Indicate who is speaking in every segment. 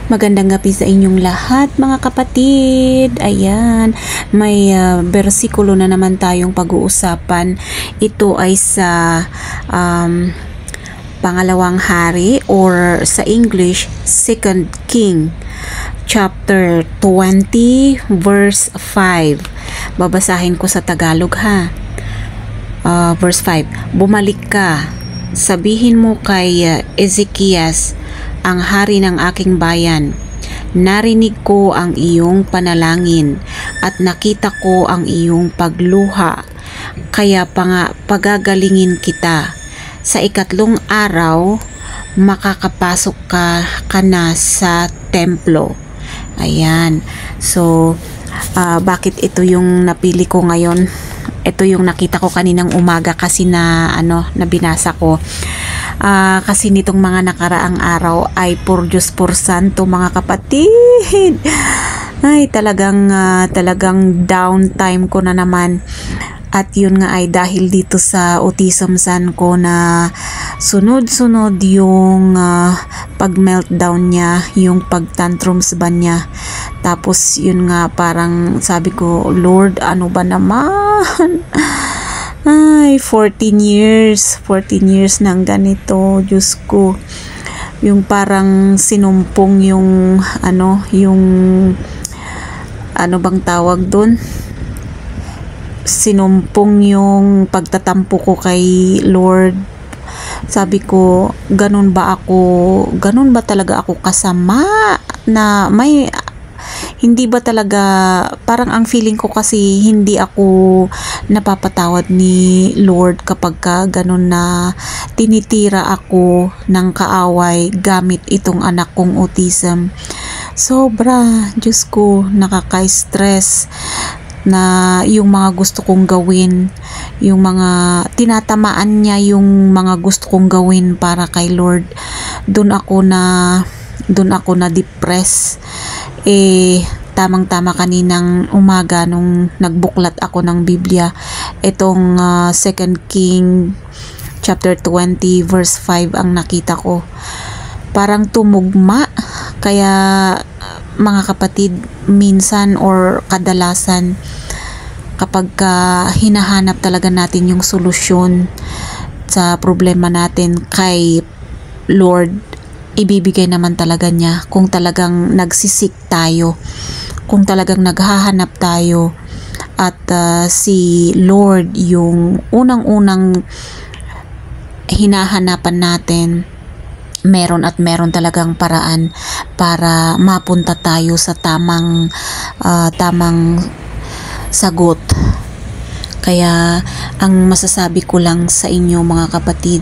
Speaker 1: Magandang gabi sa inyong lahat mga kapatid. Ayan, may bersikulo na naman tayong pag-uusapan. Ito ay sa pangalawang hari or sa English, 2 King chapter 20 verse 5. Babasahin ko sa Tagalog ha. Verse 5. Bumalik ka. Sabihin mo kay Ezekias, ang hari ng aking bayan, narinig ko ang iyong panalangin at nakita ko ang iyong pagluha, kaya pagagalingin kita. Sa ikatlong araw, makakapasok ka na sa templo. Ayan. So, bakit ito yung napili ko ngayon? Ito yung nakita ko kaninang umaga kasi na binasa ko. Kasi nitong mga nakaraang araw ay por Diyos por Santo mga kapatid. Ay talagang downtime ko na naman. At yun nga ay dahil dito sa autism son ko na sunod-sunod yung pag-meltdown niya, yung pag-tantrums ba niya. Tapos yun nga parang sabi ko, Lord, ano ba naman? Ay, 14 years nang ganito, Diyos ko. Yung parang sinumpong yung ano bang tawag doon? Sinumpong yung pagtatampo ko kay Lord. Sabi ko, ganun ba talaga ako kasama na hindi ba talaga, parang ang feeling ko kasi hindi ako napapatawad ni Lord kapag ganun na tinitira ako ng kaaway gamit itong anak kong autism. Sobra, Diyos ko, nakaka-stress na yung mga gusto kong gawin, yung mga tinatamaan niya yung mga gusto kong gawin para kay Lord. Doon ako na depress. Tamang-tama kaninang umaga nung nagbuklat ako ng Biblia, itong 2 King chapter 20 verse 5 ang nakita ko. Parang tumugma. Kaya mga kapatid, minsan or kadalasan kapag hinahanap talaga natin yung solusyon sa problema natin kay Lord, ibibigay naman talaga niya kung talagang nagsisik tayo, kung talagang naghahanap tayo. At si Lord yung unang-unang hinahanapan natin. Meron talagang paraan para mapunta tayo sa tamang sagot. Kaya ang masasabi ko lang sa inyo mga kapatid,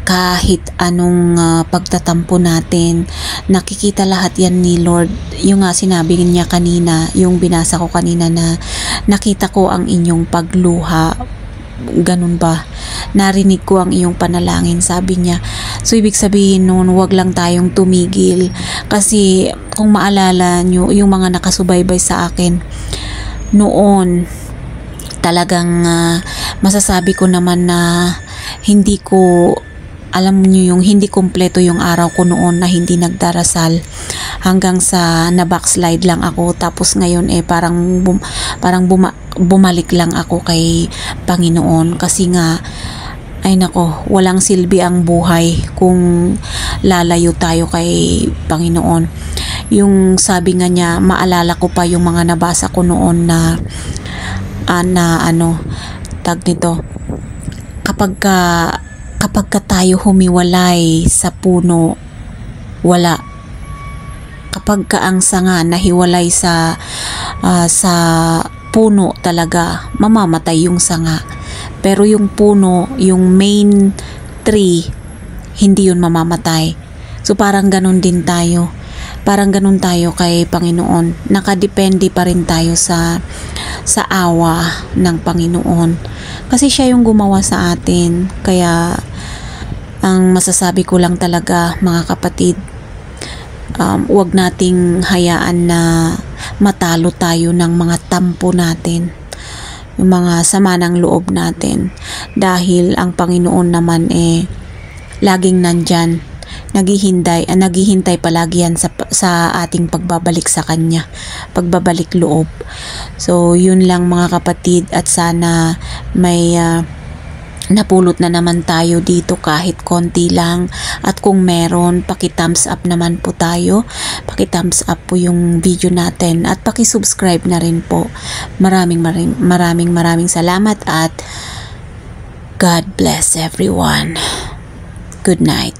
Speaker 1: kahit anong pagtatampo natin, nakikita lahat yan ni Lord. Yung sinabi niya kanina, yung binasa ko kanina na nakita ko ang inyong pagluha. Ganun ba? Narinig ko ang iyong panalangin, sabi niya. So ibig sabihin nun, wag lang tayong tumigil. Kasi kung maalala nyo, yung mga nakasubaybay sa akin noon, talagang masasabi ko naman na hindi ko, alam niyo yung hindi kompleto yung araw ko noon na hindi nagdarasal, hanggang sa na-backslide lang ako. Tapos ngayon parang bumalik lang ako kay Panginoon kasi nga ay nako, walang silbi ang buhay kung lalayo tayo kay Panginoon. Yung sabi nga niya, maalala ko pa yung mga nabasa ko noon na tag nito, kapag tayo humiwalay sa puno, wala. Kapag ang sanga nahiwalay sa puno talaga, mamamatay yung sanga. Pero yung puno, yung main tree, hindi yun mamamatay. So parang ganun din tayo. Parang ganun tayo kay Panginoon. Nakadepende pa rin tayo sa awa ng Panginoon. Kasi siya yung gumawa sa atin. Kaya ang masasabi ko lang talaga mga kapatid, wag nating hayaan na matalo tayo ng mga tampo natin, yung mga sama ng loob natin, dahil ang Panginoon naman laging nandyan. naghihintay palagi yan sa ating pagbabalik sa Kanya, pagbabalik loob. So, yun lang mga kapatid, at sana may napulot na naman tayo dito kahit konti lang, at kung meron, paki-thumbs up naman po tayo, paki-thumbs up po yung video natin, at paki-subscribe na rin po. Maraming salamat, at God bless everyone. Good night.